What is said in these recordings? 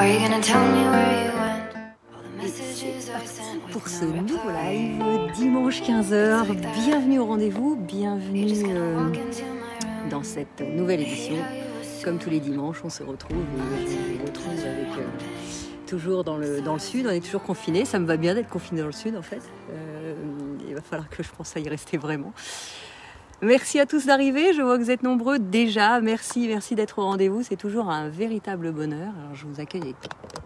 Et c'est parti pour ce nouveau live, dimanche 15h. Bienvenue au rendez-vous, bienvenue dans cette nouvelle édition. Comme tous les dimanches, on se retrouve et je vous retrouve avec toujours dans le sud. On est toujours confinés, ça me va bien d'être confiné dans le sud en fait. Il va falloir que je pense à y rester vraiment. Merci à tous d'arriver, je vois que vous êtes nombreux déjà, merci d'être au rendez-vous, c'est toujours un véritable bonheur. Alors je vous accueille,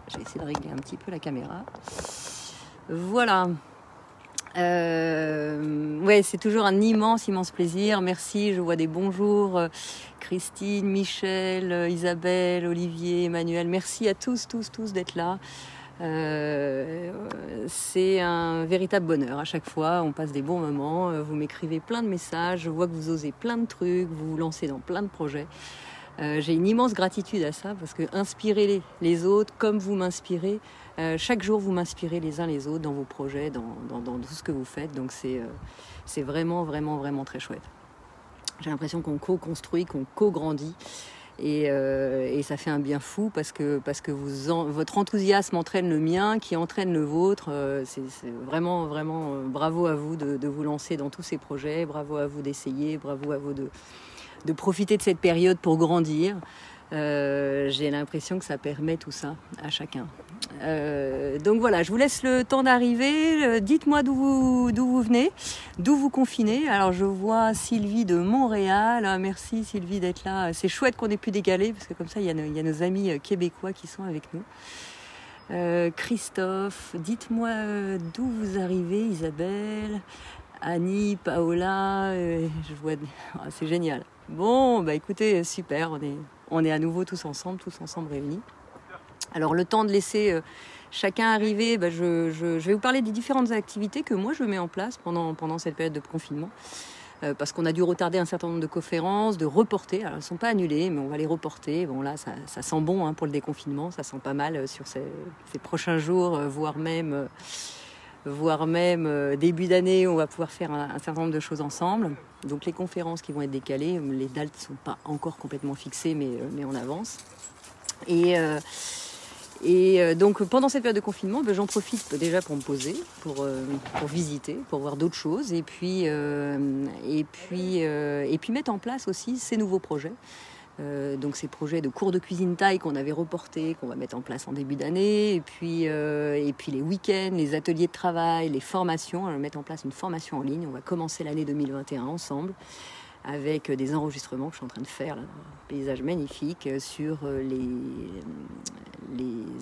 je vais essayer de régler un petit peu la caméra. Voilà, ouais, c'est toujours un immense plaisir, merci, je vois des bonjours, Christine, Michel, Isabelle, Olivier, Emmanuel, merci à tous d'être là. C'est un véritable bonheur à chaque fois, on passe des bons moments, vous m'écrivez plein de messages, je vois que vous osez plein de trucs, vous vous lancez dans plein de projets. J'ai une immense gratitude à ça parce que inspirer les autres comme vous m'inspirez, chaque jour vous m'inspirez les uns les autres dans vos projets, dans tout ce que vous faites, donc c'est vraiment très chouette. J'ai l'impression qu'on co-construit, qu'on co-grandit. Et ça fait un bien fou parce que votre enthousiasme entraîne le mien, qui entraîne le vôtre. C'est vraiment bravo à vous de vous lancer dans tous ces projets, bravo à vous d'essayer, bravo à vous de profiter de cette période pour grandir. J'ai l'impression que ça permet tout ça à chacun. Donc voilà, je vous laisse le temps d'arriver. Dites-moi d'où vous venez, d'où vous confinez. Alors je vois Sylvie de Montréal. Merci Sylvie d'être là. C'est chouette qu'on ait pu décaler parce que comme ça il y a nos amis québécois qui sont avec nous. Christophe, dites-moi d'où vous arrivez. Isabelle, Annie, Paola. Je vois, c'est génial. Bon, bah écoutez, super. On est à nouveau tous ensemble réunis. Alors le temps de laisser chacun arriver, je vais vous parler des différentes activités que moi je mets en place pendant cette période de confinement. Parce qu'on a dû retarder un certain nombre de conférences, de reporter. Alors elles ne sont pas annulées, mais on va les reporter. Bon là, ça sent bon hein, pour le déconfinement, ça sent pas mal sur ces prochains jours, voire même début d'année, on va pouvoir faire un certain nombre de choses ensemble. Donc les conférences qui vont être décalées, les dates ne sont pas encore complètement fixées, mais on avance. Et donc pendant cette période de confinement, j'en profite déjà pour me poser, pour visiter, pour voir d'autres choses, et puis mettre en place aussi ces nouveaux projets. Donc ces projets de cours de cuisine thaï qu'on avait reportés, qu'on va mettre en place en début d'année, et puis les week-ends, les ateliers de travail, les formations. On va mettre en place une formation en ligne. On va commencer l'année 2021 ensemble avec des enregistrements que je suis en train de faire, là, un paysage magnifique sur les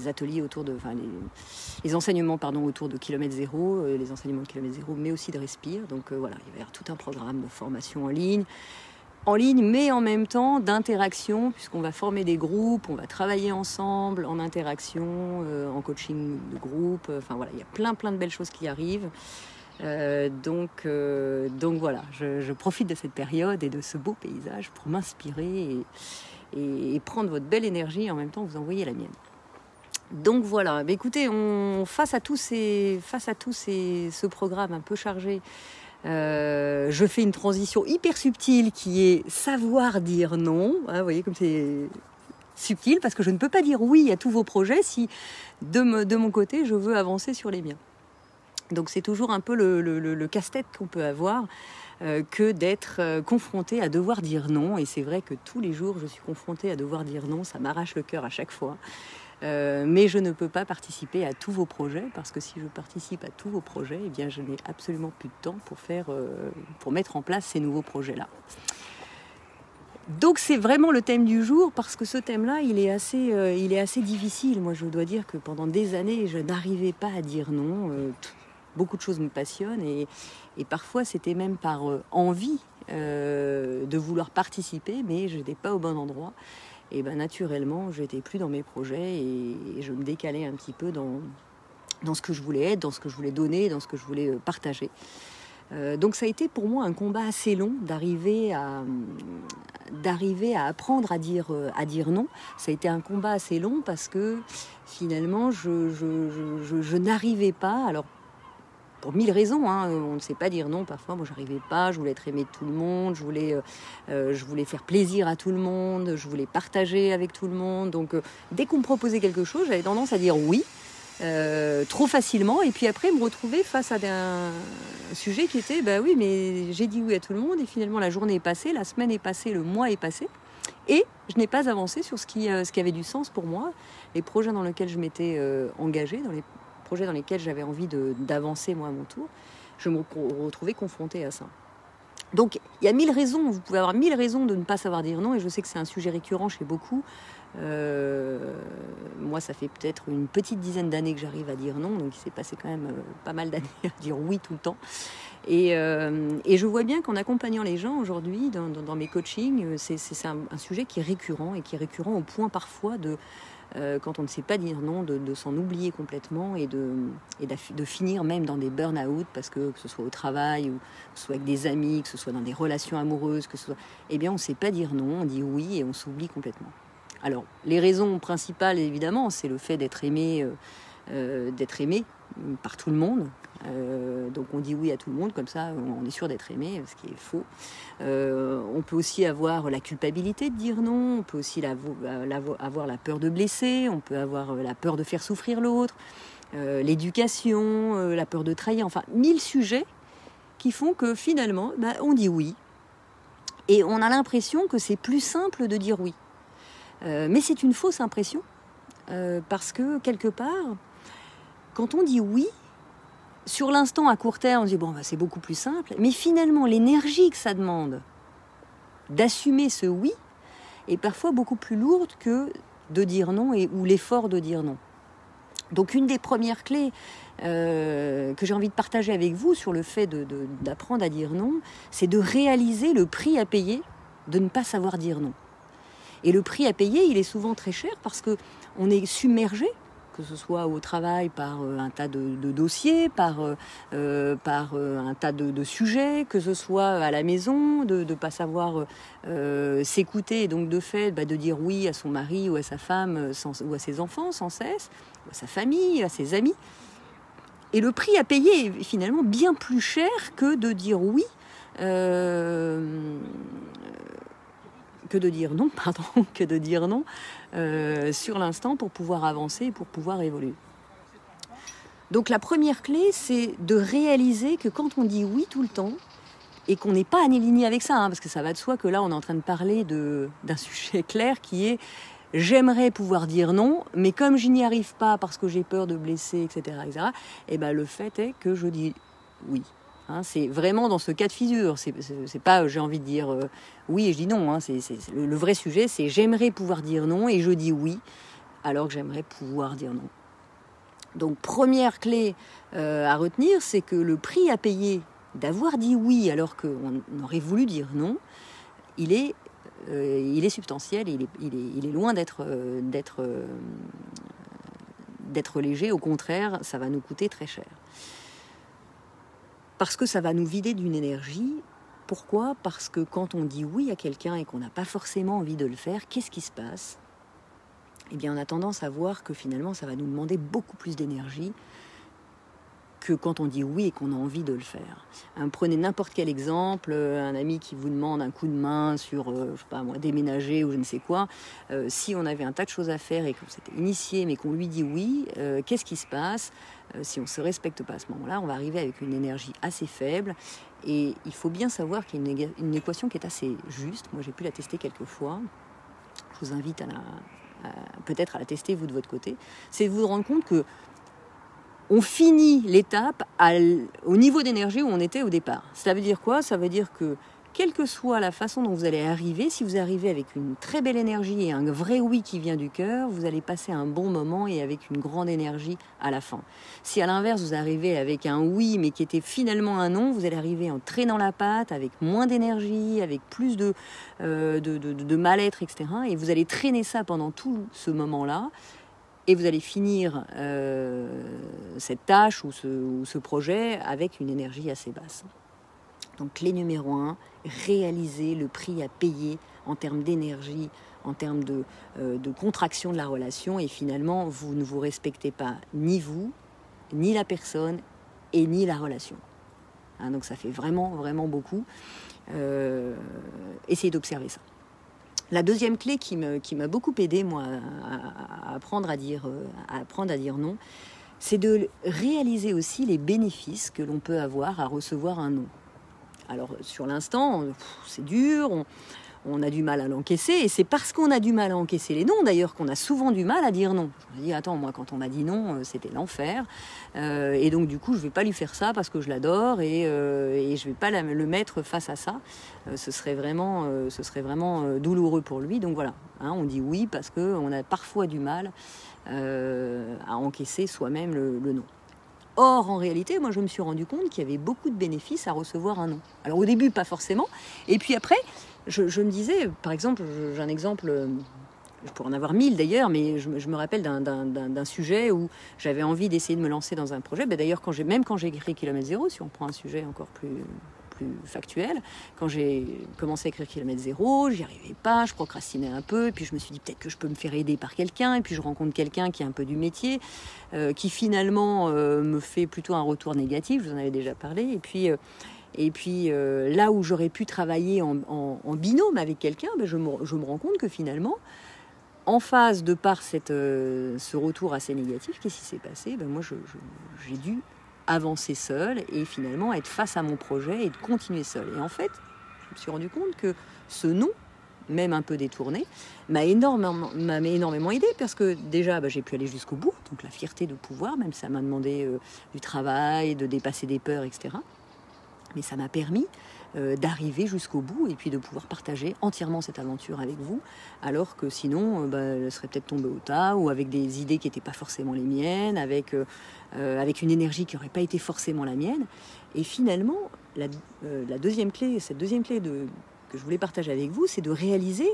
ateliers autour de, les enseignements autour de kilomètre zéro, les enseignements de kilomètre zéro, mais aussi de Respire. Donc voilà, il va y avoir tout un programme de formation en ligne, mais en même temps d'interaction, puisqu'on va former des groupes, on va travailler ensemble en interaction, en coaching de groupe. Enfin voilà, il y a plein de belles choses qui arrivent. Donc voilà, je profite de cette période et de ce beau paysage pour m'inspirer et prendre votre belle énergie et en même temps vous envoyer la mienne. Donc voilà, écoutez, face à ce programme un peu chargé, je fais une transition hyper subtile qui est savoir dire non. Hein, vous voyez comme c'est subtil parce que je ne peux pas dire oui à tous vos projets si de mon côté je veux avancer sur les miens. Donc c'est toujours un peu le casse-tête qu'on peut avoir que d'être confronté à devoir dire non. Et c'est vrai que tous les jours je suis confrontée à devoir dire non, ça m'arrache le cœur à chaque fois. Mais je ne peux pas participer à tous vos projets parce que si je participe à tous vos projets, eh bien je n'ai absolument plus de temps pour mettre en place ces nouveaux projets-là. Donc c'est vraiment le thème du jour parce que ce thème-là, il est assez difficile. Moi, je dois dire que pendant des années, je n'arrivais pas à dire non. Beaucoup de choses me passionnent et parfois c'était même par envie de vouloir participer, mais je n'étais pas au bon endroit. Et naturellement, je n'étais plus dans mes projets et je me décalais un petit peu dans ce que je voulais être, dans ce que je voulais donner, dans ce que je voulais partager. Donc ça a été pour moi un combat assez long d'arriver à apprendre à dire non. Ça a été un combat assez long parce que finalement je n'arrivais pas. Alors pour 1000 raisons, hein. On ne sait pas dire non. Parfois, moi, j'arrivais pas. Je voulais être aimée de tout le monde. Je voulais faire plaisir à tout le monde. Je voulais partager avec tout le monde. Donc, dès qu'on me proposait quelque chose, j'avais tendance à dire oui, trop facilement. Et puis après, me retrouver face à un sujet qui était, bah oui, mais j'ai dit oui à tout le monde. Et finalement, la journée est passée, la semaine est passée, le mois est passé. Et je n'ai pas avancé sur ce qui avait du sens pour moi. Les projets dans lesquels je m'étais engagée, dans les projets dans lesquels j'avais envie d'avancer moi à mon tour, je me retrouvais confrontée à ça. Donc il y a 1000 raisons, vous pouvez avoir 1000 raisons de ne pas savoir dire non, et je sais que c'est un sujet récurrent chez beaucoup. Moi ça fait peut-être une petite dizaine d'années que j'arrive à dire non, donc il s'est passé quand même pas mal d'années à dire oui tout le temps. Et je vois bien qu'en accompagnant les gens aujourd'hui dans mes coachings, c'est un sujet qui est récurrent, et qui est récurrent au point parfois quand on ne sait pas dire non, de s'en oublier complètement et de finir même dans des burn-out, parce que ce soit au travail, ou que ce soit avec des amis, que ce soit dans des relations amoureuses, eh bien on ne sait pas dire non, on dit oui et on s'oublie complètement. Alors les raisons principales évidemment, c'est le fait d'être aimé par tout le monde. Donc on dit oui à tout le monde, comme ça on est sûr d'être aimé, ce qui est faux. On peut aussi avoir la culpabilité de dire non, on peut aussi avoir la peur de blesser, on peut avoir la peur de faire souffrir l'autre, l'éducation, la peur de trahir, enfin 1000 sujets qui font que finalement on dit oui, et on a l'impression que c'est plus simple de dire oui. Mais c'est une fausse impression, parce que quelque part, quand on dit oui, sur l'instant, à court terme, on se dit bon, c'est beaucoup plus simple. Mais finalement, l'énergie que ça demande d'assumer ce oui est parfois beaucoup plus lourde que de dire non, ou l'effort de dire non. Donc une des premières clés que j'ai envie de partager avec vous sur le fait d'apprendre à dire non, c'est de réaliser le prix à payer de ne pas savoir dire non. Et le prix à payer, il est souvent très cher, parce qu'on est submergé, que ce soit au travail par un tas de dossiers, par un tas de sujets, que ce soit à la maison, de ne pas savoir s'écouter, et donc de fait de dire oui à son mari ou à sa femme ou à ses enfants sans cesse, ou à sa famille, à ses amis. Et le prix à payer est finalement bien plus cher que de dire oui, que de dire non sur l'instant, pour pouvoir avancer et pour pouvoir évoluer. Donc la première clé, c'est de réaliser que quand on dit oui tout le temps, et qu'on n'est pas aligné avec ça, parce que ça va de soi que là on est en train de parler d'un sujet clair qui est j'aimerais pouvoir dire non, mais comme je n'y arrive pas parce que j'ai peur de blesser, etc., et le fait est que je dis oui. C'est vraiment dans ce cas de figure. C'est pas j'ai envie de dire oui et je dis non. Le vrai sujet, c'est j'aimerais pouvoir dire non et je dis oui, alors que j'aimerais pouvoir dire non. Donc première clé à retenir, c'est que le prix à payer d'avoir dit oui alors qu'on aurait voulu dire non, il est substantiel, il est loin d'être léger. Au contraire, ça va nous coûter très cher. Parce que ça va nous vider d'une énergie. Pourquoi ? Parce que quand on dit oui à quelqu'un et qu'on n'a pas forcément envie de le faire, qu'est-ce qui se passe ? Eh bien, on a tendance à voir que finalement, ça va nous demander beaucoup plus d'énergie que quand on dit oui et qu'on a envie de le faire. Prenez n'importe quel exemple, un ami qui vous demande un coup de main sur, déménager ou je ne sais quoi. Si on avait un tas de choses à faire et qu'on s'était initié, mais qu'on lui dit oui, qu'est-ce qui se passe ? Si on ne se respecte pas à ce moment-là, on va arriver avec une énergie assez faible. Et il faut bien savoir qu'il y a une équation qui est assez juste. Moi, j'ai pu la tester quelques fois. Je vous invite peut-être à la tester, vous, de votre côté. C'est de vous rendre compte que on finit l'étape au niveau d'énergie où on était au départ. Ça veut dire quoi ? Ça veut dire que, quelle que soit la façon dont vous allez arriver, si vous arrivez avec une très belle énergie et un vrai oui qui vient du cœur, vous allez passer un bon moment et avec une grande énergie à la fin. Si à l'inverse, vous arrivez avec un oui mais qui était finalement un non, vous allez arriver en traînant la patte, avec moins d'énergie, avec plus de mal-être, etc. Et vous allez traîner ça pendant tout ce moment-là. Et vous allez finir cette tâche ou ce projet avec une énergie assez basse. Donc clé numéro 1, réaliser le prix à payer en termes d'énergie, en termes de contraction de la relation. Et finalement, vous ne vous respectez pas, ni vous, ni la personne, et ni la relation. Hein, donc ça fait vraiment, vraiment beaucoup. Essayez d'observer ça. La deuxième clé qui m'a beaucoup aidée, moi, à apprendre à dire non, c'est de réaliser aussi les bénéfices que l'on peut avoir à recevoir un non. Alors, sur l'instant, c'est dur, on a du mal à l'encaisser, et c'est parce qu'on a du mal à encaisser les noms, d'ailleurs, qu'on a souvent du mal à dire non. Je me dis, attends, moi, quand on m'a dit non, c'était l'enfer, et donc, du coup, je ne vais pas lui faire ça parce que je l'adore, et je ne vais pas le mettre face à ça. Ce serait vraiment douloureux pour lui, donc voilà. Hein, on dit oui parce qu'on a parfois du mal à encaisser soi-même le non. Or, en réalité, moi, je me suis rendu compte qu'il y avait beaucoup de bénéfices à recevoir un non. Alors, au début, pas forcément. Et puis après, je me disais, par exemple, j'ai un exemple, je pourrais en avoir 1000 d'ailleurs, mais je me rappelle d'un sujet où j'avais envie d'essayer de me lancer dans un projet. D'ailleurs, même quand j'ai écrit Kilomètre Zéro, si on prend un sujet encore plus factuel, quand j'ai commencé à écrire Kilomètre Zéro, j'y arrivais pas, je procrastinais un peu, et puis je me suis dit peut-être que je peux me faire aider par quelqu'un, et puis je rencontre quelqu'un qui est un peu du métier, qui finalement me fait plutôt un retour négatif, je vous en avais déjà parlé, et puis là où j'aurais pu travailler en binôme avec quelqu'un, je me rends compte que finalement, en phase de par ce retour assez négatif, qu'est-ce qui s'est passé ? Moi, j'ai dû avancer seule et finalement être face à mon projet et de continuer seule. Et en fait, je me suis rendu compte que ce non, même un peu détourné, m'a énormément aidé parce que déjà, j'ai pu aller jusqu'au bout, donc la fierté de pouvoir, même ça m'a demandé du travail, de dépasser des peurs, etc. Mais ça m'a permis d'arriver jusqu'au bout et puis de pouvoir partager entièrement cette aventure avec vous, alors que sinon, elle serait peut-être tombée au tas ou avec des idées qui n'étaient pas forcément les miennes, avec une énergie qui n'aurait pas été forcément la mienne. Et finalement, cette deuxième clé que je voulais partager avec vous, c'est de réaliser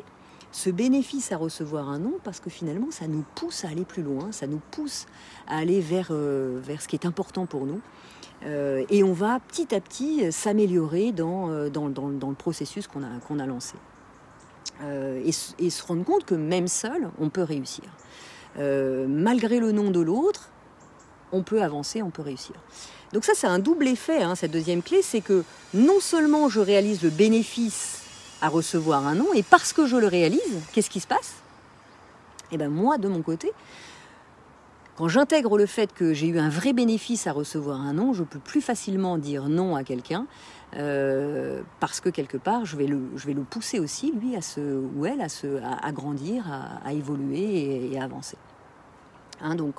ce bénéfice à recevoir un non, parce que finalement, ça nous pousse à aller plus loin, ça nous pousse à aller vers ce qui est important pour nous. Et on va petit à petit s'améliorer dans le processus qu'on a lancé. Et se rendre compte que même seul, on peut réussir. Malgré le non de l'autre, on peut avancer, on peut réussir. Donc ça, c'est un double effet, cette deuxième clé, c'est que non seulement je réalise le bénéfice à recevoir un non, et parce que je le réalise, qu'est-ce qui se passe ? Moi, de mon côté, quand j'intègre le fait que j'ai eu un vrai bénéfice à recevoir un non, je peux plus facilement dire non à quelqu'un parce que quelque part, je vais le pousser aussi, lui, ou elle, à grandir, à évoluer et à avancer. Donc,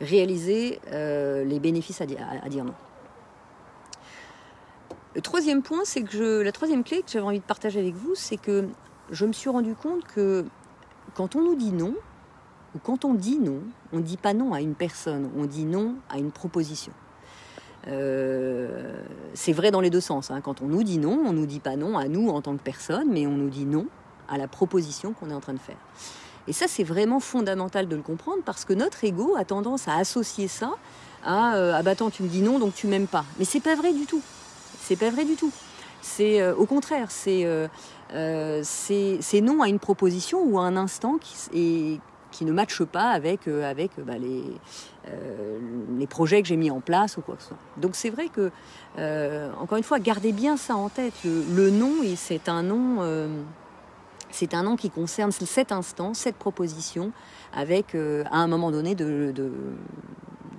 réaliser les bénéfices à dire non. Le troisième point, c'est que la troisième clé que j'avais envie de partager avec vous, c'est que je me suis rendu compte que quand on nous dit non, ou quand on dit non, on ne dit pas non à une personne, on dit non à une proposition. C'est vrai dans les deux sens. Quand on nous dit non, on ne nous dit pas non à nous en tant que personne, mais on nous dit non à la proposition qu'on est en train de faire. Et ça, c'est vraiment fondamental de le comprendre parce que notre ego a tendance à associer ça à attends, tu me dis non, donc tu m'aimes pas. Mais c'est pas vrai du tout. C'est pas vrai du tout. C'est au contraire, c'est non à une proposition ou à un instant qui ne matche pas avec les projets que j'ai mis en place ou quoi que ce soit. Donc c'est vrai que, encore une fois, gardez bien ça en tête. Le non, c'est un non qui concerne cet instant, cette proposition, avec à un moment donné de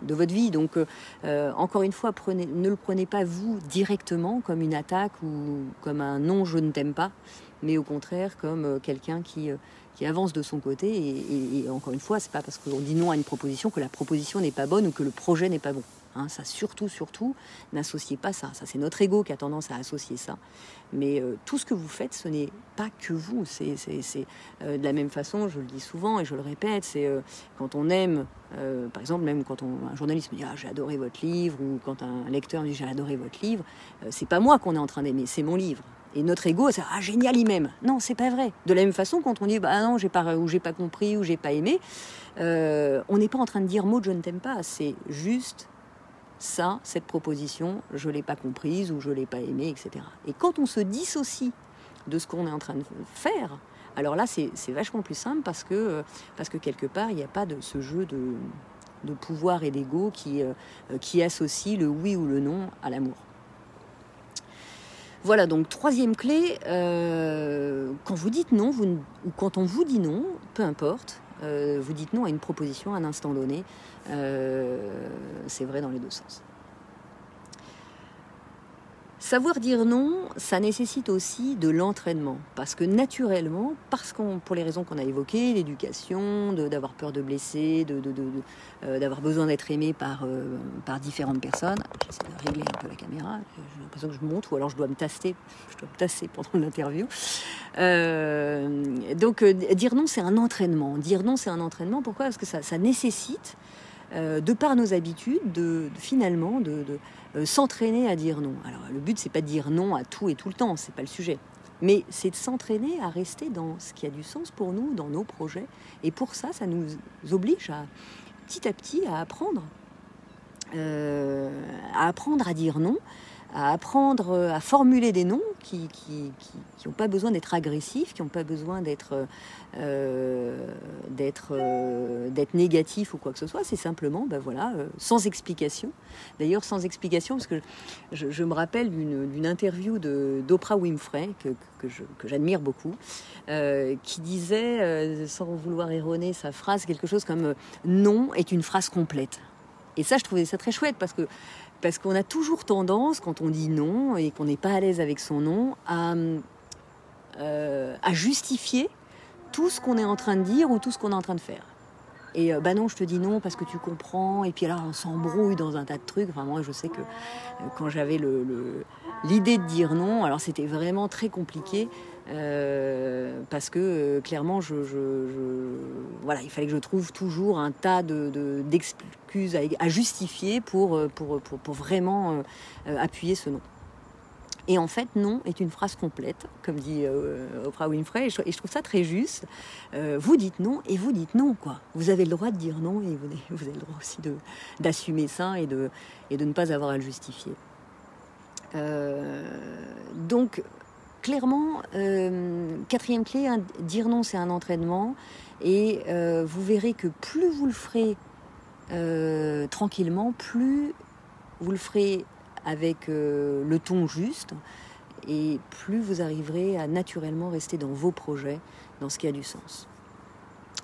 votre vie. Donc, encore une fois, ne le prenez pas vous directement comme une attaque ou comme un non, je ne t'aime pas, mais au contraire comme quelqu'un qui avance de son côté. Et encore une fois, c'est pas parce qu'on dit non à une proposition que la proposition n'est pas bonne ou que le projet n'est pas bon. Ça, surtout, n'associez pas ça. Ça, c'est notre ego qui a tendance à associer ça. Mais tout ce que vous faites, ce n'est pas que vous. C'est de la même façon, je le dis souvent et je le répète, c'est quand on aime, par exemple, même quand un journaliste me dit « Ah, j'ai adoré votre livre » ou quand un lecteur me dit « J'ai adoré votre livre », c'est pas moi qu'on est en train d'aimer, c'est mon livre. Et notre ego, c'est « Ah, génial, il m'aime ». Non, c'est pas vrai. De la même façon, quand on dit « Bah non, j'ai pas compris » ou « J'ai pas aimé », on n'est pas en train de dire mot « Je ne t'aime pas », c'est juste... Ça, cette proposition, je ne l'ai pas comprise ou je ne l'ai pas aimée, etc. Et quand on se dissocie de ce qu'on est en train de faire, alors là, c'est vachement plus simple parce que quelque part, il n'y a pas de ce jeu de pouvoir et d'ego qui associe le oui ou le non à l'amour. Voilà, donc troisième clé, quand vous dites non, ou quand on vous dit non, peu importe, vous dites non à une proposition à un instant donné, c'est vrai dans les deux sens. Savoir dire non, ça nécessite aussi de l'entraînement, parce que naturellement, pour les raisons qu'on a évoquées, l'éducation, d'avoir peur de blesser, d'avoir besoin d'être aimé par différentes personnes. J'essaie de régler un peu la caméra, j'ai l'impression que je monte, ou alors je dois me tasser pendant l'interview. Donc dire non, c'est un entraînement. Dire non, c'est un entraînement. Pourquoi ? Parce que ça nécessite, de par nos habitudes, finalement s'entraîner à dire non. Alors le but, c'est pas de dire non à tout et tout le temps, c'est pas le sujet. Mais c'est de s'entraîner à rester dans ce qui a du sens pour nous, dans nos projets. Et pour ça, ça nous oblige petit à petit à apprendre à dire non, à apprendre à formuler des noms qui n'ont pas besoin d'être agressifs, qui n'ont pas besoin d'être négatifs ou quoi que ce soit. C'est simplement, sans explication. D'ailleurs, sans explication, parce que je me rappelle d'une interview d'Oprah Winfrey, que j'admire beaucoup, qui disait, sans vouloir erroner sa phrase, quelque chose comme « non est une phrase complète ». Et ça, je trouvais ça très chouette, parce qu'on a toujours tendance, quand on dit non et qu'on n'est pas à l'aise avec son non, à justifier tout ce qu'on est en train de dire ou tout ce qu'on est en train de faire. Et non, je te dis non parce que tu comprends. Et puis alors, on s'embrouille dans un tas de trucs. Enfin, moi, je sais que quand j'avais l'idée de dire non, alors c'était vraiment très compliqué. Parce que clairement, il fallait que je trouve toujours un tas d'excuses à justifier pour vraiment appuyer ce non. Et en fait, non est une phrase complète, comme dit Oprah Winfrey, et je trouve ça très juste. Vous dites non et vous dites non, quoi. Vous avez le droit de dire non et vous avez le droit aussi d'assumer ça et de ne pas avoir à le justifier. Donc, clairement, quatrième clé, dire non, c'est un entraînement. Et vous verrez que plus vous le ferez tranquillement, plus vous le ferez avec le ton juste, et plus vous arriverez à naturellement rester dans vos projets, dans ce qui a du sens.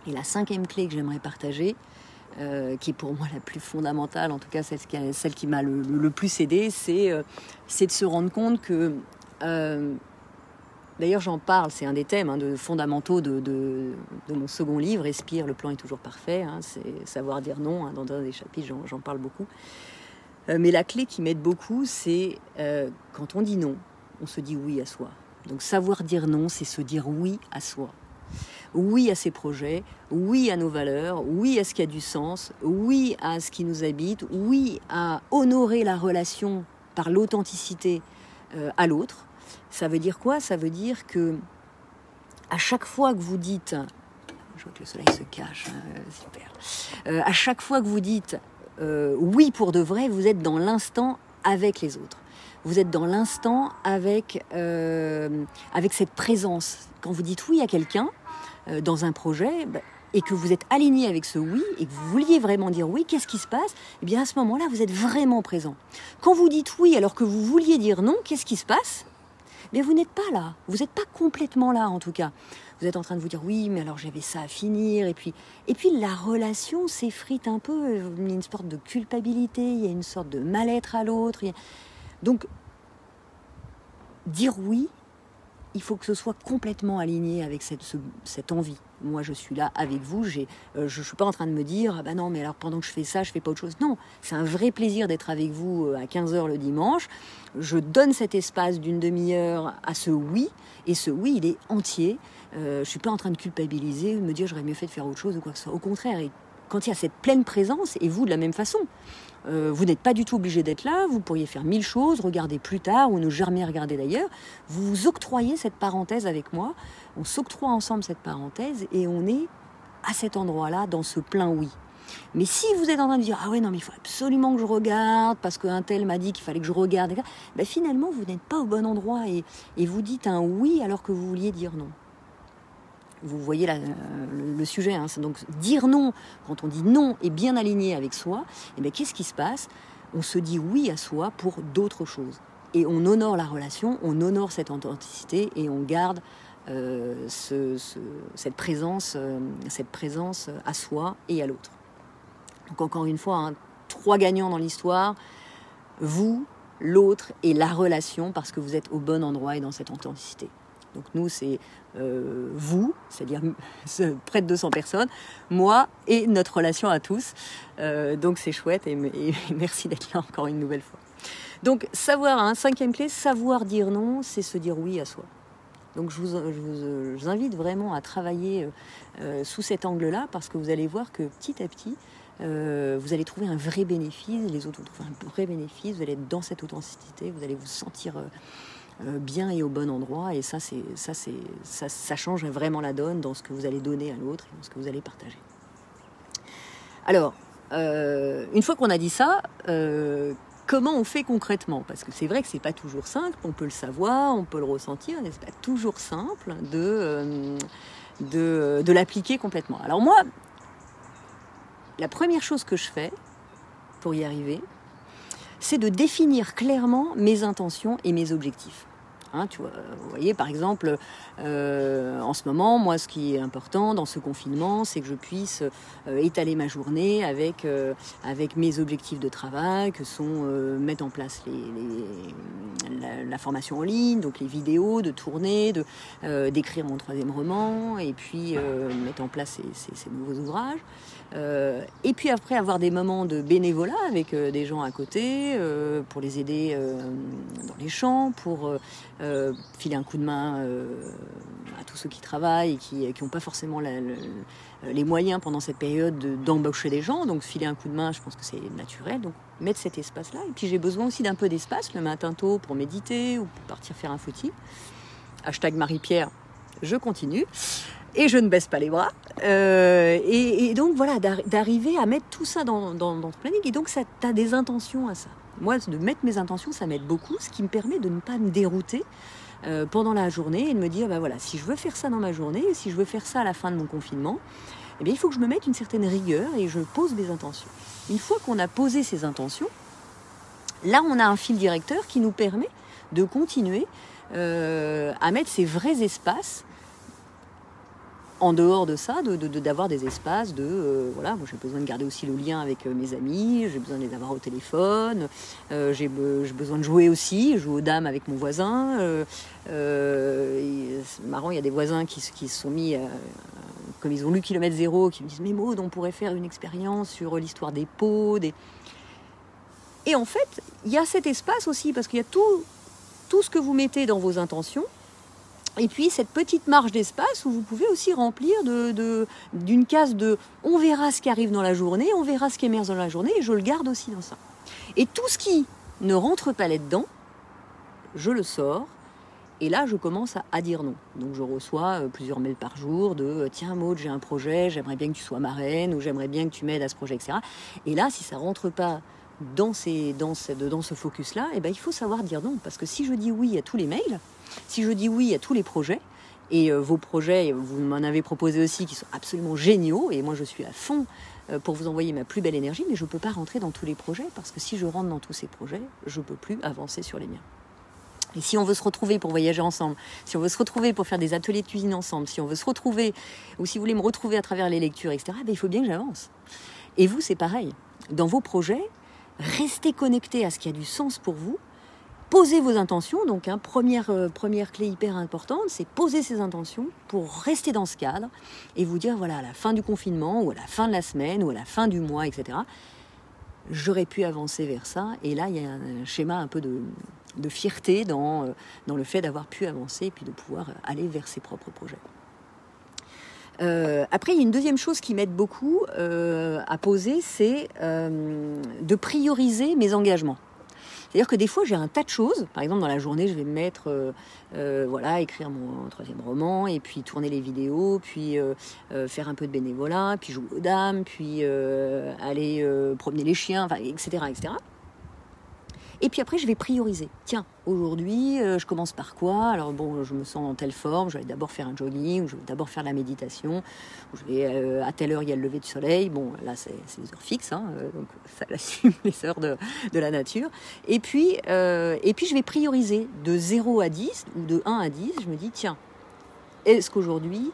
Et la cinquième clé que j'aimerais partager, qui est pour moi la plus fondamentale, en tout cas celle qui m'a le plus aidée, c'est de se rendre compte que... D'ailleurs, j'en parle, c'est un des thèmes fondamentaux de mon second livre, Respire, le plan est toujours parfait. C'est savoir dire non. Dans un des chapitres, j'en parle beaucoup. Mais la clé qui m'aide beaucoup, c'est quand on dit non, on se dit oui à soi. Donc savoir dire non, c'est se dire oui à soi. Oui à ses projets, oui à nos valeurs, oui à ce qui a du sens, oui à ce qui nous habite, oui à honorer la relation par l'authenticité à l'autre. Ça veut dire quoi ? Ça veut dire que à chaque fois que vous dites, je vois que le soleil se cache, super. À chaque fois que vous dites oui pour de vrai, vous êtes dans l'instant avec les autres. Vous êtes dans l'instant avec cette présence. Quand vous dites oui à quelqu'un dans un projet, et que vous êtes aligné avec ce oui, et que vous vouliez vraiment dire oui, qu'est-ce qui se passe ? Eh bien, à ce moment-là, vous êtes vraiment présent. Quand vous dites oui alors que vous vouliez dire non, qu'est-ce qui se passe ? Mais vous n'êtes pas là, vous n'êtes pas complètement là en tout cas. Vous êtes en train de vous dire oui, mais alors j'avais ça à finir, et puis la relation s'effrite un peu, il y a une sorte de culpabilité, il y a une sorte de mal-être à l'autre. Donc, dire oui, il faut que ce soit complètement aligné avec cette envie. Moi, je suis là avec vous, je ne suis pas en train de me dire « Ah ben non, mais alors pendant que je fais ça, je ne fais pas autre chose. » Non, c'est un vrai plaisir d'être avec vous à 15h le dimanche. Je donne cet espace d'une demi-heure à ce oui, et ce oui, il est entier. Je ne suis pas en train de culpabiliser, de me dire « J'aurais mieux fait de faire autre chose » ou quoi que ce soit. Au contraire, et quand il y a cette pleine présence, et vous de la même façon, vous n'êtes pas du tout obligé d'être là, vous pourriez faire 1000 choses, regarder plus tard ou ne jamais regarder d'ailleurs. Vous vous octroyez cette parenthèse avec moi, on s'octroie ensemble cette parenthèse et on est à cet endroit-là, dans ce plein oui. Mais si vous êtes en train de dire « Ah ouais, non, mais il faut absolument que je regarde parce qu'un tel m'a dit qu'il fallait que je regarde », ben finalement, vous n'êtes pas au bon endroit et vous dites un oui alors que vous vouliez dire non. Vous voyez le sujet. Hein. Donc dire non, quand on dit non et bien aligné avec soi, eh bien, qu'est-ce qui se passe? On se dit oui à soi pour d'autres choses. Et on honore la relation, on honore cette authenticité et on garde cette présence à soi et à l'autre. Donc encore une fois, hein, 3 gagnants dans l'histoire, vous, l'autre et la relation, parce que vous êtes au bon endroit et dans cette authenticité. Donc nous, c'est vous, c'est-à-dire près de 200 personnes, moi et notre relation à tous. Donc c'est chouette et merci d'être là encore une nouvelle fois. Donc savoir, hein, 5e clé, savoir dire non, c'est se dire oui à soi. Donc je vous invite vraiment à travailler sous cet angle-là, parce que vous allez voir que petit à petit, vous allez trouver un vrai bénéfice, les autres vont trouver un vrai bénéfice, vous allez être dans cette authenticité, vous allez vous sentir bien et au bon endroit, et ça change vraiment la donne dans ce que vous allez donner à l'autre et dans ce que vous allez partager. Alors, une fois qu'on a dit ça, comment on fait concrètement? Parce que c'est vrai que c'est pas toujours simple, on peut le savoir, on peut le ressentir, mais c'est pas toujours simple de l'appliquer complètement. Alors moi, la première chose que je fais pour y arriver, c'est de définir clairement mes intentions et mes objectifs. Hein, vous voyez, par exemple, en ce moment, moi, ce qui est important dans ce confinement, c'est que je puisse étaler ma journée avec mes objectifs de travail, que sont mettre en place la formation en ligne, donc les vidéos, de tourner, d'écrire mon 3e roman, et puis mettre en place ces nouveaux ouvrages. Et puis après, avoir des moments de bénévolat avec des gens à côté, pour les aider dans les champs, pour filer un coup de main à tous ceux qui travaillent et qui n'ont pas forcément les moyens pendant cette période d'embaucher des gens. Donc filer un coup de main, je pense que c'est naturel. Donc mettre cet espace-là. Et puis j'ai besoin aussi d'un peu d'espace le matin tôt pour méditer ou pour partir faire un footing. #Marie-Pierre, je continue. Et je ne baisse pas les bras. Et donc voilà, d'arriver à mettre tout ça dans ce planning. Et donc tu as des intentions à ça. Moi, de mettre mes intentions, ça m'aide beaucoup, ce qui me permet de ne pas me dérouter pendant la journée et de me dire, bah voilà, si je veux faire ça dans ma journée, si je veux faire ça à la fin de mon confinement, eh bien, il faut que je me mette une certaine rigueur et je pose mes intentions. Une fois qu'on a posé ces intentions, là, on a un fil directeur qui nous permet de continuer à mettre ces vrais espaces. En dehors de ça, d'avoir des espaces voilà, moi j'ai besoin de garder aussi le lien avec mes amis, j'ai besoin de les avoir au téléphone, j'ai besoin de jouer aussi, je joue aux dames avec mon voisin. C'est marrant, il y a des voisins qui se sont mis, comme ils ont lu Kilomètre Zéro, qui me disent, mais Maud, on pourrait faire une expérience sur l'histoire des pots. Et en fait, il y a cet espace aussi, parce qu'il y a tout ce que vous mettez dans vos intentions. Et puis cette petite marge d'espace où vous pouvez aussi remplir d'une case de « on verra ce qui arrive dans la journée, on verra ce qui émerge dans la journée » et je le garde aussi dans ça. Et tout ce qui ne rentre pas là-dedans, je le sors et là je commence à dire non. Donc je reçois plusieurs mails par jour de « tiens Maud, j'ai un projet, j'aimerais bien que tu sois marraine » ou « j'aimerais bien que tu m'aides à ce projet, etc. » Et là, si ça rentre pas dans ce focus-là, eh ben, il faut savoir dire non. Parce que si je dis oui à tous les mails, si je dis oui à tous les projets, et vos projets, vous m'en avez proposé aussi, qui sont absolument géniaux, et moi je suis à fond pour vous envoyer ma plus belle énergie, mais je ne peux pas rentrer dans tous les projets, parce que si je rentre dans tous ces projets, je ne peux plus avancer sur les miens. Et si on veut se retrouver pour voyager ensemble, si on veut se retrouver pour faire des ateliers de cuisine ensemble, si on veut se retrouver, ou si vous voulez me retrouver à travers les lectures, etc., ben, il faut bien que j'avance. Et vous, c'est pareil. Dans vos projets, restez connectés à ce qui a du sens pour vous. Posez vos intentions. Donc, première clé hyper importante, c'est poser ses intentions pour rester dans ce cadre et vous dire, voilà, à la fin du confinement ou à la fin de la semaine ou à la fin du mois, etc., j'aurais pu avancer vers ça. Et là, il y a un schéma un peu de fierté dans le fait d'avoir pu avancer et puis de pouvoir aller vers ses propres projets. Après, il y a une deuxième chose qui m'aide beaucoup à poser, c'est de prioriser mes engagements. C'est-à-dire que des fois, j'ai un tas de choses. Par exemple, dans la journée, je vais me mettre, écrire mon 3e roman, et puis tourner les vidéos, puis faire un peu de bénévolat, puis jouer aux dames, puis aller promener les chiens, etc., etc. Et puis après, je vais prioriser. Tiens, aujourd'hui, je commence par quoi? Alors bon, je me sens en telle forme, je vais d'abord faire un jogging, ou je vais d'abord faire de la méditation, ou je vais, à telle heure, il y a le lever du soleil. Bon, là, c'est des heures fixes, hein, donc ça assume les heures de la nature. Et puis, je vais prioriser de 0 à 10, ou de 1 à 10. Je me dis, tiens, est-ce qu'aujourd'hui,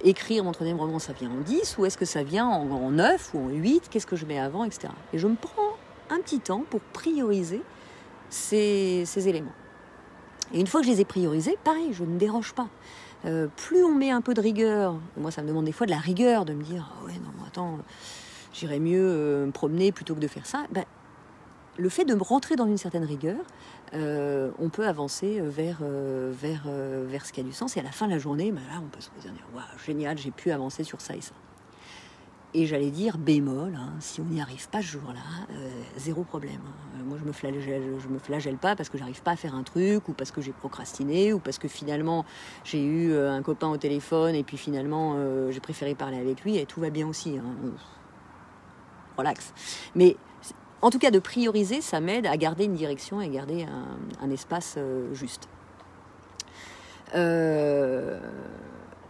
écrire mon troisième roman, ça vient en 10, ou est-ce que ça vient en 9 ou en 8? Qu'est-ce que je mets avant, etc. Et je me prends un petit temps pour prioriser ces éléments. Et une fois que je les ai priorisés, pareil, je ne déroge pas. Plus on met un peu de rigueur, moi ça me demande des fois de la rigueur, de me dire ah ouais, non, attends, j'irais mieux me promener plutôt que de faire ça. Ben, le fait de me rentrer dans une certaine rigueur, on peut avancer vers ce qui a du sens. Et à la fin de la journée, ben là, on peut se dire waouh, génial, j'ai pu avancer sur ça et ça. Et j'allais dire bémol, hein, si on n'y arrive pas ce jour-là, zéro problème. Moi, je me flagelle pas parce que j'arrive pas à faire un truc, ou parce que j'ai procrastiné, ou parce que finalement j'ai eu un copain au téléphone et puis finalement j'ai préféré parler avec lui, et tout va bien aussi. Hein. Relax. Mais en tout cas, de prioriser, ça m'aide à garder une direction et garder un espace juste.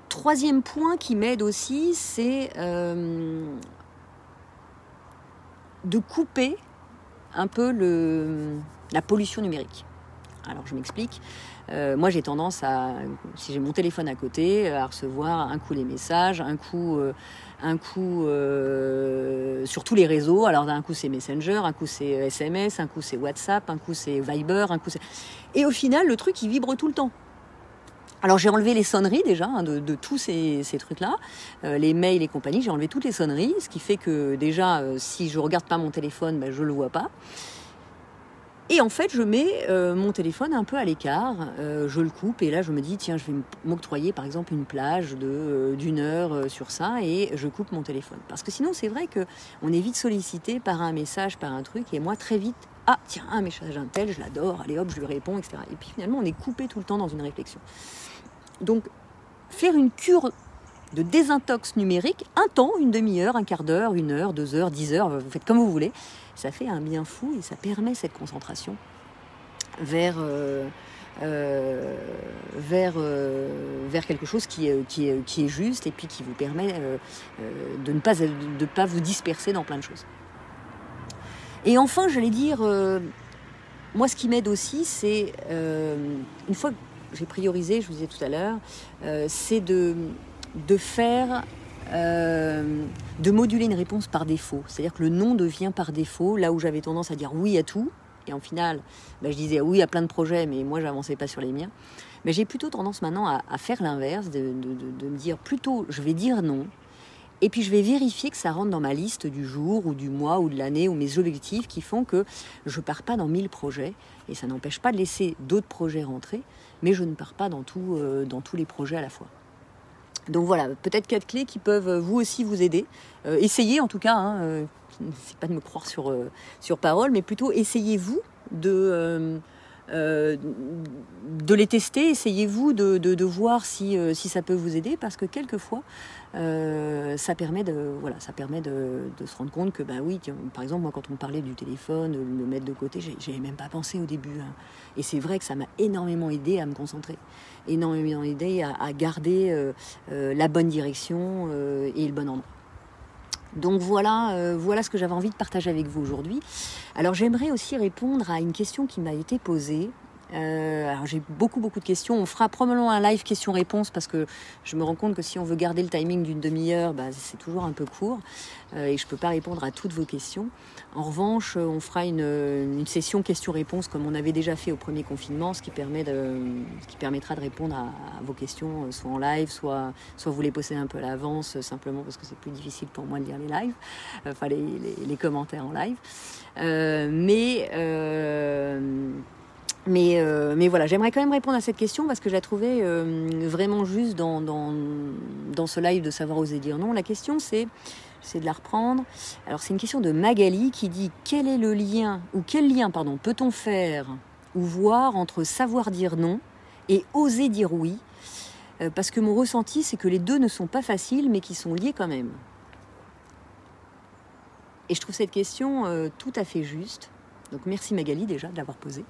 Troisième point qui m'aide aussi, c'est de couper un peu la pollution numérique. Alors je m'explique. Moi j'ai tendance à, si j'ai mon téléphone à côté, à recevoir un coup les messages, un coup sur tous les réseaux. Alors d'un coup c'est Messenger, un coup c'est SMS, un coup c'est WhatsApp, un coup c'est Viber, un coup c'est... Et au final le truc il vibre tout le temps. Alors j'ai enlevé les sonneries déjà, hein, de tous ces trucs-là, les mails et compagnie, j'ai enlevé toutes les sonneries, ce qui fait que déjà, si je regarde pas mon téléphone, ben, je le vois pas. Et en fait, je mets mon téléphone un peu à l'écart, je le coupe, et là je me dis, tiens, je vais m'octroyer par exemple une plage d'une heure sur ça, et je coupe mon téléphone. Parce que sinon, c'est vrai qu'on est vite sollicité par un message, par un truc, et moi très vite, ah tiens, un message d'un tel, je l'adore, allez hop, je lui réponds, etc. Et puis finalement, on est coupé tout le temps dans une réflexion. Donc, faire une cure de désintox numérique, un temps, une demi-heure, un quart d'heure, 1 heure, 2 heures, 10 heures, vous faites comme vous voulez, ça fait un bien fou et ça permet cette concentration vers quelque chose qui est juste, et puis qui vous permet de ne pas vous disperser dans plein de choses. Et enfin, j'allais dire, moi ce qui m'aide aussi, c'est une fois que j'ai priorisé, je vous disais tout à l'heure, c'est de moduler une réponse par défaut. C'est-à-dire que le non devient par défaut, là où j'avais tendance à dire oui à tout, et en final, je disais oui à plein de projets, mais moi, j'avançais pas sur les miens. Mais j'ai plutôt tendance maintenant à faire l'inverse, de me dire plutôt, je vais dire non, et puis je vais vérifier que ça rentre dans ma liste du jour, ou du mois, ou de l'année, ou mes objectifs qui font que je pars pas dans 1000 projets, et ça n'empêche pas de laisser d'autres projets rentrer, mais je ne pars pas dans tous les projets à la fois. Donc voilà, peut-être 4 clés qui peuvent vous aussi vous aider. Essayez en tout cas, hein, c'est pas de me croire sur parole, mais plutôt essayez-vous de les tester, essayez-vous de voir si ça peut vous aider, parce que quelquefois ça permet de se rendre compte que oui, par exemple moi quand on me parlait du téléphone, le mettre de côté, j'avais même pas pensé au début, hein. Et c'est vrai que ça m'a énormément aidé à me concentrer, énormément aidé à garder la bonne direction et le bon endroit. Donc voilà ce que j'avais envie de partager avec vous aujourd'hui. Alors j'aimerais aussi répondre à une question qui m'a été posée. Alors j'ai beaucoup de questions. On fera probablement un live questions-réponses, parce que je me rends compte que si on veut garder le timing d'une demi-heure, c'est toujours un peu court et je peux pas répondre à toutes vos questions. En revanche, on fera une session questions-réponses comme on avait déjà fait au premier confinement, ce qui permettra de répondre à vos questions, soit en live, soit vous les posez un peu à l'avance, simplement parce que c'est plus difficile pour moi de lire les lives, enfin les commentaires en live. Mais voilà, j'aimerais quand même répondre à cette question parce que je la trouvais vraiment juste dans ce live de Savoir oser dire non. La question, c'est de la reprendre. Alors, c'est une question de Magali qui dit « Quel lien peut-on faire ou voir entre savoir dire non et oser dire oui ? Parce que mon ressenti, c'est que les deux ne sont pas faciles, mais qui sont liés quand même. » Et je trouve cette question tout à fait juste. Donc merci Magali déjà de l'avoir posée.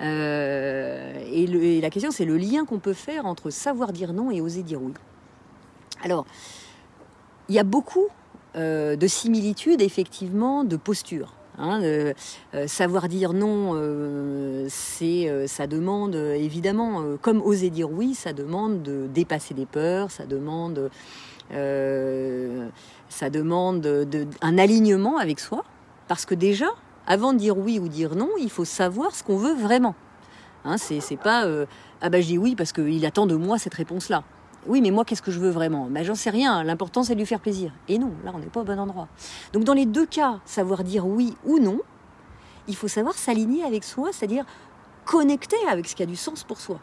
Et la question, c'est le lien qu'on peut faire entre savoir dire non et oser dire oui. Alors, il y a beaucoup de similitudes, effectivement, de posture. Savoir dire non, ça demande évidemment, comme oser dire oui, ça demande de dépasser des peurs, ça demande un alignement avec soi, parce que déjà, avant de dire oui ou dire non, il faut savoir ce qu'on veut vraiment. C'est pas ah bah je dis oui parce qu'il attend de moi cette réponse-là. Oui, mais moi, qu'est-ce que je veux vraiment ? Ben, j'en sais rien. L'important, c'est de lui faire plaisir. Et non, là, on n'est pas au bon endroit. Donc, dans les deux cas, savoir dire oui ou non, il faut savoir s'aligner avec soi, c'est-à-dire connecter avec ce qui a du sens pour soi.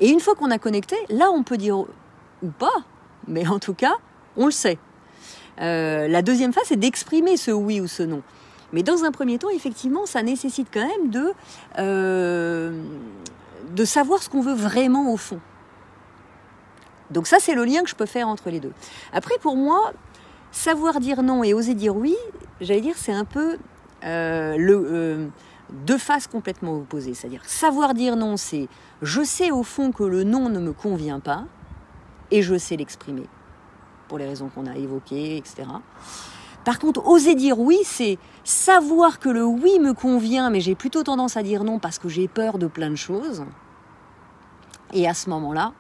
Et une fois qu'on a connecté, là, on peut dire ou pas, mais en tout cas, on le sait. La deuxième phase, c'est d'exprimer ce oui ou ce non. Mais dans un premier temps, effectivement, ça nécessite quand même de savoir ce qu'on veut vraiment au fond. Donc ça, c'est le lien que je peux faire entre les deux. Après, pour moi, savoir dire non et oser dire oui, j'allais dire, c'est un peu deux faces complètement opposées. C'est-à-dire, savoir dire non, c'est je sais au fond que le non ne me convient pas et je sais l'exprimer pour les raisons qu'on a évoquées, etc. Par contre, oser dire oui, c'est savoir que le oui me convient, mais j'ai plutôt tendance à dire non parce que j'ai peur de plein de choses. Et à ce moment-là,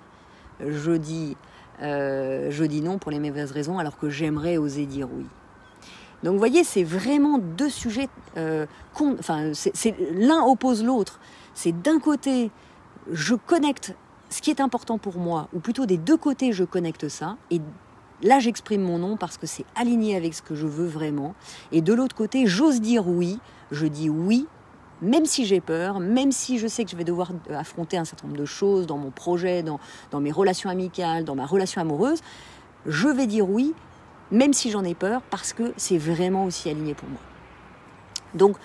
je dis non pour les mauvaises raisons alors que j'aimerais oser dire oui. Donc vous voyez, c'est vraiment deux sujets, l'un oppose l'autre. C'est d'un côté, je connecte ce qui est important pour moi, ou plutôt des deux côtés, je connecte ça, et là j'exprime mon non parce que c'est aligné avec ce que je veux vraiment. Et de l'autre côté, j'ose dire oui, je dis oui, même si j'ai peur, même si je sais que je vais devoir affronter un certain nombre de choses dans mon projet, dans mes relations amicales, dans ma relation amoureuse, je vais dire oui, même si j'en ai peur, parce que c'est vraiment aussi aligné pour moi. Donc,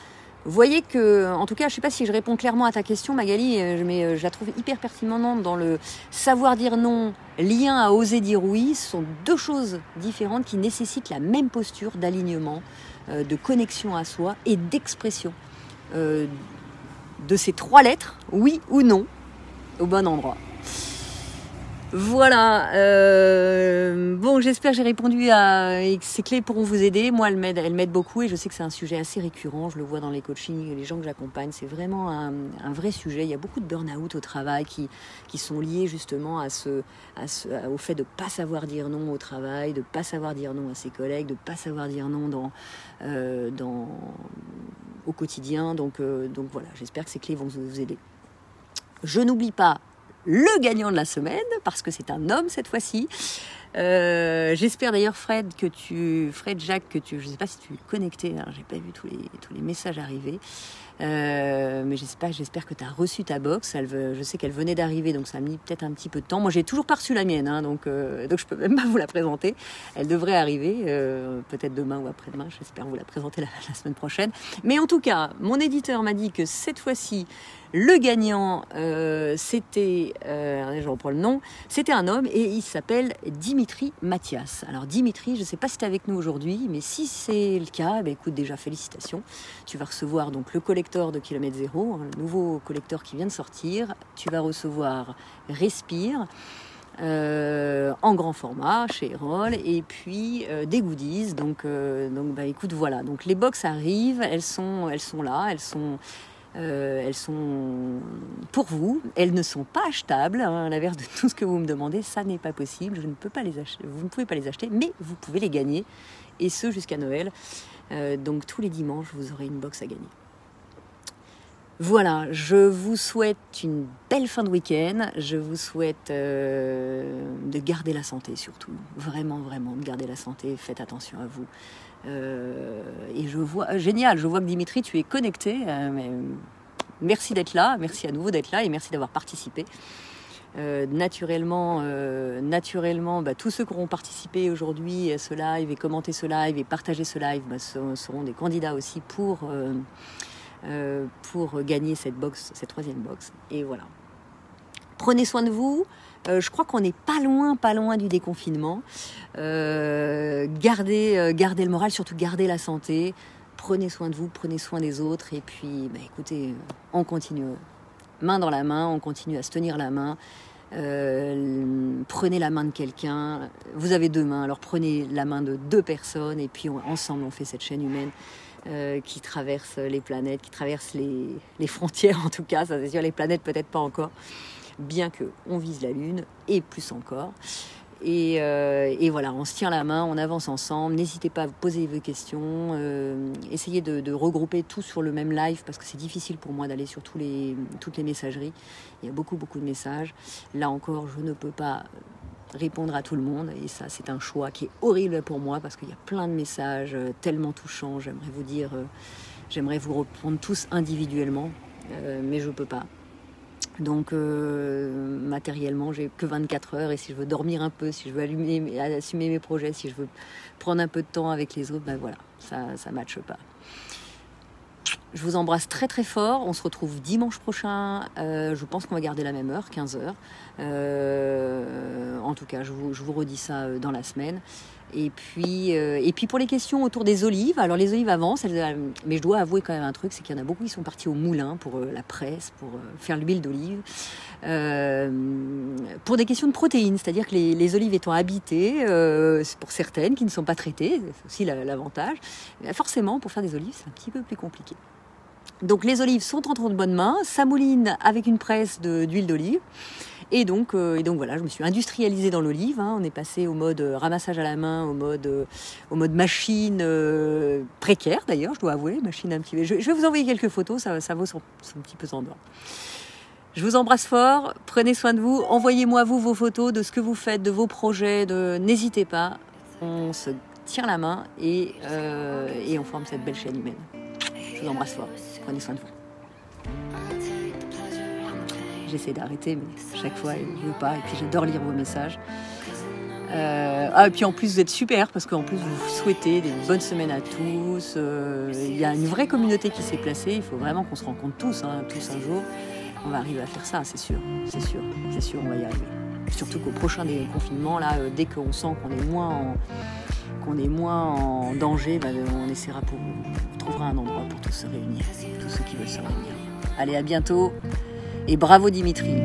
vous voyez que, en tout cas, je ne sais pas si je réponds clairement à ta question, Magali, mais je la trouve hyper pertinente dans le savoir dire non, lien à oser dire oui. Ce sont deux choses différentes qui nécessitent la même posture d'alignement, de connexion à soi et d'expression. De ces trois lettres, oui ou non, au bon endroit. Voilà. Bon, j'espère que j'ai répondu et que ces clés pourront vous aider. Moi, elles m'aident beaucoup et je sais que c'est un sujet assez récurrent. Je le vois dans les coachings, les gens que j'accompagne. C'est vraiment un vrai sujet. Il y a beaucoup de burn-out au travail qui sont liés justement au fait de ne pas savoir dire non au travail, de ne pas savoir dire non à ses collègues, de ne pas savoir dire non au quotidien. Donc voilà, j'espère que ces clés vont vous aider. Je n'oublie pas le gagnant de la semaine, parce que c'est un homme cette fois-ci. J'espère d'ailleurs Fred Jacques, je ne sais pas si tu es connecté, hein, j'ai pas vu tous les messages arriver, mais j'espère que tu as reçu ta box. Je sais qu'elle venait d'arriver, donc ça a mis peut-être un petit peu de temps. Moi j'ai toujours pas reçu la mienne, hein, donc je peux même pas vous la présenter. Elle devrait arriver, peut-être demain ou après-demain, j'espère vous la présenter la semaine prochaine. Mais en tout cas, mon éditeur m'a dit que cette fois-ci, le gagnant, c'était, je reprends le nom, c'était un homme et il s'appelle Dimitri Mathias. Alors Dimitri, je ne sais pas si tu es avec nous aujourd'hui, mais si c'est le cas, écoute, déjà félicitations. Tu vas recevoir donc le collector de Kilomètre Zéro, le nouveau collector qui vient de sortir. Tu vas recevoir Respire en grand format chez Erol et puis des goodies. Donc écoute, voilà. Donc les box arrivent, elles sont là, elles sont pour vous, elles ne sont pas achetables, hein, à l'inverse de tout ce que vous me demandez, ça n'est pas possible, vous ne pouvez pas les acheter, mais vous pouvez les gagner, et ce jusqu'à Noël. Donc tous les dimanches, vous aurez une box à gagner. Voilà, je vous souhaite une belle fin de week-end, je vous souhaite de garder la santé surtout, vraiment, vraiment, de garder la santé, faites attention à vous. Et je vois que Dimitri, tu es connecté. Merci d'être là, merci à nouveau d'être là et merci d'avoir participé. Naturellement, tous ceux qui auront participé aujourd'hui à ce live et commenté ce live et partagé ce live seront des candidats aussi pour gagner cette troisième box. Et voilà. Prenez soin de vous. Je crois qu'on n'est pas loin du déconfinement. Gardez le moral, surtout gardez la santé. prenez soin de vous, prenez soin des autres. Et puis, écoutez, on continue main dans la main, on continue à se tenir la main. Prenez la main de quelqu'un. Vous avez 2 mains, alors prenez la main de 2 personnes. Et puis, ensemble, on fait cette chaîne humaine qui traverse les planètes, qui traverse les frontières, en tout cas. Ça, c'est sûr, les planètes, peut-être pas encore. Bien qu'on vise la Lune, et plus encore. Et voilà, on se tient la main, on avance ensemble. N'hésitez pas à vous poser vos questions. Essayez de regrouper tout sur le même live parce que c'est difficile pour moi d'aller sur toutes les messageries. Il y a beaucoup de messages. Là encore, je ne peux pas répondre à tout le monde. Et ça, c'est un choix qui est horrible pour moi parce qu'il y a plein de messages tellement touchants. J'aimerais vous répondre tous individuellement, mais je ne peux pas. Donc matériellement, j'ai que 24 heures et si je veux dormir un peu, si je veux assumer mes projets, si je veux prendre un peu de temps avec les autres, voilà, ça matche pas. Je vous embrasse très très fort. On se retrouve dimanche prochain. Je pense qu'on va garder la même heure, 15h. En tout cas, je vous redis ça dans la semaine. Et puis pour les questions autour des olives, alors les olives avancent, mais je dois avouer quand même un truc, c'est qu'il y en a beaucoup qui sont partis au moulin pour la presse, pour faire l'huile d'olive, pour des questions de protéines, c'est-à-dire que les olives étant habitées, pour certaines qui ne sont pas traitées, c'est aussi l'avantage, mais forcément pour faire des olives c'est un petit peu plus compliqué. Donc les olives sont entre de bonnes mains, ça mouline avec une presse d'huile d'olive. Et donc voilà, je me suis industrialisée dans l'olive. On est passé au mode ramassage à la main, au mode machine précaire d'ailleurs, je dois avouer, machine un petit peu. Je vais vous envoyer quelques photos, ça vaut son petit pesant d'or. Je vous embrasse fort, prenez soin de vous, envoyez-moi vos photos de ce que vous faites, de vos projets, n'hésitez pas, on se tient la main et on forme cette belle chaîne humaine. Je vous embrasse fort, prenez soin de vous. J'essaie d'arrêter, mais chaque fois, il ne veut pas. Et puis, j'adore lire vos messages. Et puis, en plus, vous êtes super, parce qu'en plus, vous souhaitez des bonnes semaines à tous. Il y a une vraie communauté qui s'est placée. Il faut vraiment qu'on se rencontre tous un jour. On va arriver à faire ça, c'est sûr. C'est sûr, on va y arriver. Surtout qu'au prochain déconfinement, là, dès qu'on sent qu'on est moins en danger, on essaiera on trouvera un endroit pour tous se réunir. Tous ceux qui veulent se réunir. Allez, à bientôt. Et bravo Dimitri.